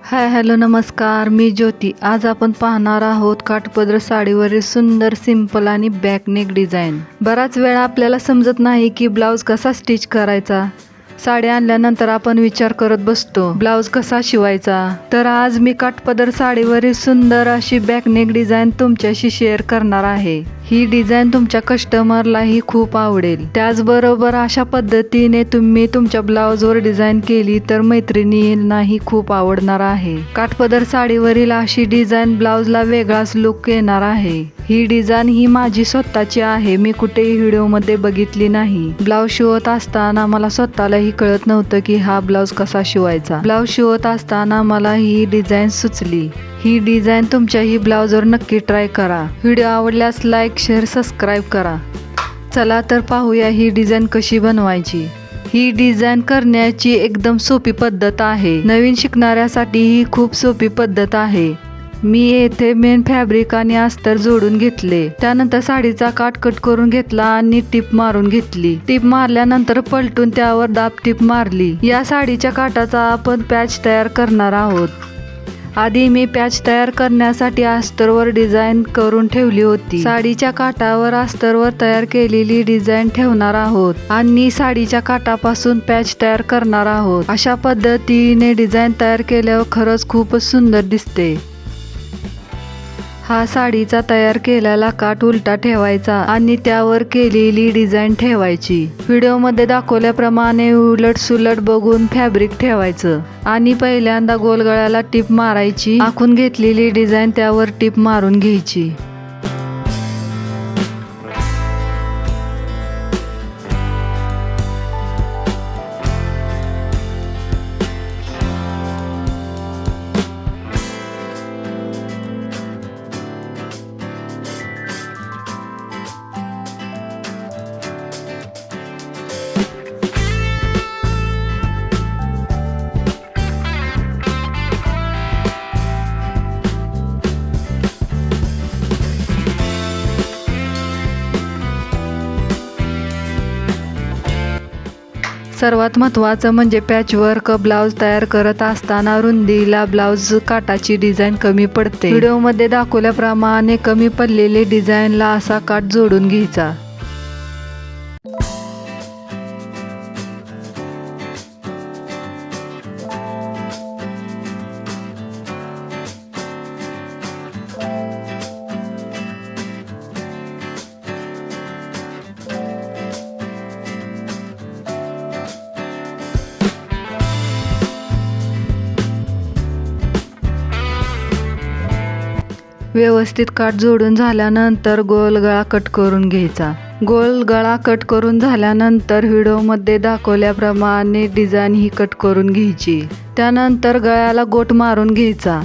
Hi hello नमस्कार, मी ज्योती. आज आपण पाहणार आहोत काठपदर साडीवरील सुंदर सिंपल आणि बॅकनेक डिझाईन. बराच वेळा आपल्याला समजत नाही की ब्लाऊज कसा स्टिच करायचा. साडी आणल्यानंतर आपण विचार करत बसतो ब्लाऊज कसा शिवायचा. तर आज मी काठपदर साडीवरील सुंदर अशी बॅकनेक डिझाईन तुमच्याशी शेअर करणार आहे. ही डिझाईन तुमच्या कस्टमरलाही खूप आवडेल. त्याचबरोबर अशा पद्धतीने तुम्ही तुमच्या ब्लाऊजवर डिझाईन केली तर मैत्रिणींनाही खूप आवडणार आहे. काठपदर साडीवरील अशी डिझाईन ब्लाऊजला वेगळाच लुक येणार आहे. ही डिझाईन ही माझी स्वतःची आहे. मी कुठेही व्हिडिओमध्ये बघितली नाही. ब्लाऊज शिवत असताना मला स्वतःलाही कळत नव्हतं की हा ब्लाऊज कसा शिवायचा. ब्लाऊज शिवत असताना मला ही डिझाईन सुचली. ही डिझाईन तुमच्याही ब्लाऊजवर नक्की ट्राय करा. व्हिडिओ आवडल्यास लाईक, शेअर, सबस्क्राईब करा. चला तर पाहूया ही डिझाईन कशी बनवायची. ही डिझाईन करण्याची एकदम सोपी पद्धत आहे. नवीन शिकणाऱ्यासाठी ही खूप सोपी पद्धत आहे. मी येथे मेन फॅब्रिक आणि अस्तर जोडून घेतले. त्यानंतर साडीचा काठ कट करून घेतला आणि टिप मारून घेतली. टिप मारल्यानंतर पलटून त्यावर दाब टिप मारली. या साडीच्या काठाचा आपण पॅच तयार करणार आहोत. आधी मी पॅच तयार करण्यासाठी अस्तरवर डिझाईन करून ठेवली होती. साडीच्या काठावर अस्तरवर तयार केलेली डिझाईन ठेवणार आहोत आणि साडीच्या काठापासून पॅच तयार करणार आहोत. अशा पद्धतीने डिझाईन तयार केल्यावर खरंच खूपच सुंदर दिसते. हा साडीचा तयार केलेला काठ उलटा ठेवायचा आणि त्यावर केलेली डिझाईन ठेवायची. व्हिडिओमध्ये दाखवल्याप्रमाणे उलट सुलट बघून फॅब्रिक ठेवायचं आणि पहिल्यांदा गोल गळ्याला टिप मारायची. आखून घेतलेली डिझाईन त्यावर टिप मारून घ्यायची. सर्वात महत्त्वाचं म्हणजे पॅचवर्क ब्लाऊज तयार करत असताना रुंदीला ब्लाऊज काठाची डिझाईन कमी पडते. व्हिडिओमध्ये दाखवल्याप्रमाणे कमी पडलेले डिझाईनला असा काठ जोडून घ्यायचा. व्यवस्थित काठ जोडून झाल्यानंतर गोल गळा कट करून घ्यायचा. गोल गळा कट करून झाल्यानंतर व्हिडिओमध्ये दाखवल्याप्रमाणे डिझाईन ही कट करून घ्यायची. त्यानंतर गळ्याला गोट मारून घ्यायचा.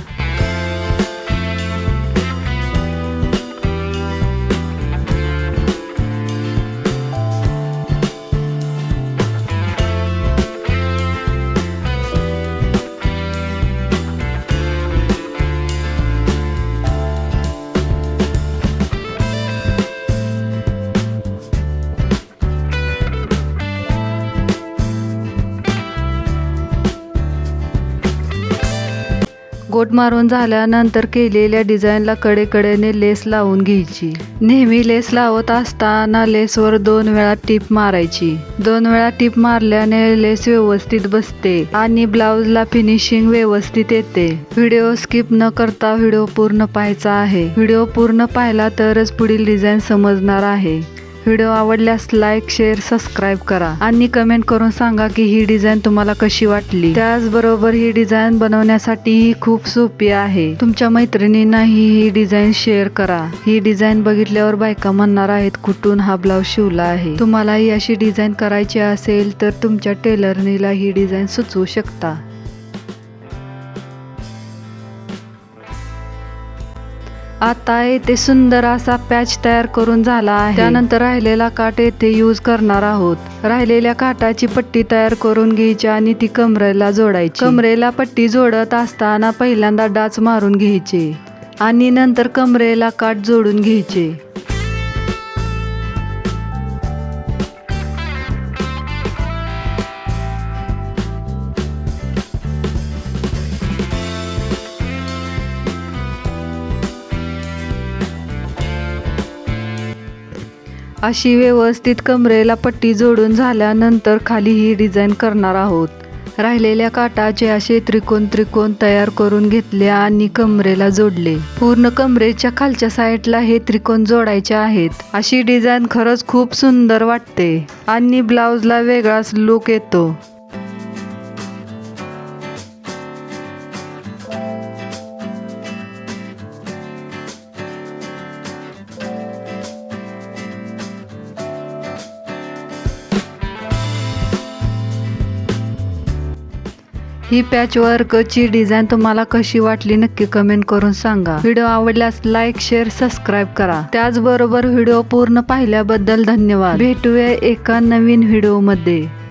गोट मारून झाल्यानंतर केलेल्या डिझाईनला कडेकडेने लेस लावून घ्यायची. नेहमी लेस लावत असताना लेसवर 2 वेळा टिप मारायची. 2 वेळा टिप मारल्याने लेस व्यवस्थित बसते आणि ब्लाऊजला फिनिशिंग व्यवस्थित येते. व्हिडिओ स्किप न करता व्हिडिओ पूर्ण पाहायचा आहे. व्हिडिओ पूर्ण पाहिला तरच पुढील डिझाईन समजणार आहे. व्हिडिओ आवडल्यास लाईक, शेअर, सबस्क्राईब करा आणि कमेंट करून सांगा की ही डिझाईन तुम्हाला कशी वाटली. त्याचबरोबर ही डिझाईन बनवण्यासाठी ही खूप सोपी आहे. तुमच्या मैत्रिणींनाही ही डिझाईन शेअर करा. ही डिझाईन बघितल्यावर बायका म्हणणार आहेत कुठून हा ब्लाऊज शिवला आहे. तुम्हालाही अशी डिझाईन करायची असेल तर तुमच्या टेलरनीला ही डिझाईन सुचवू शकता. आता येथे सुंदर असा पॅच तयार करून झाला आहे. त्यानंतर राहिलेला काठ येथे यूज करणार आहोत. राहिलेल्या काठाची पट्टी तयार करून घ्यायची आणि ती कमरेला जोडायची. कमरेला पट्टी जोडत असताना पहिल्यांदा डाच मारून घ्यायचे आणि नंतर कमरेला काठ जोडून घ्यायचे. अशी व्यवस्थित कमरेला पट्टी जोडून झाल्यानंतर खाली ही डिझाईन करणार आहोत. राहिलेल्या काटाचे असे त्रिकोण तयार करून घेतले आणि कमरेला जोडले. पूर्ण कमरेच्या खालच्या साईडला हे त्रिकोण जोडायचे आहेत. अशी डिझाईन खरंच खूप सुंदर वाटते आणि ब्लाउजला वेगळाच लुक येतो. ही पॅचवर्कची डिझाईन तुम्हाला कशी वाटली नक्की कमेंट करून सांगा. व्हिडिओ आवडल्यास लाईक, शेअर, सबस्क्राईब करा. त्याचबरोबर व्हिडिओ पूर्ण पाहिल्याबद्दल धन्यवाद. भेटूया एका नवीन व्हिडिओमध्ये.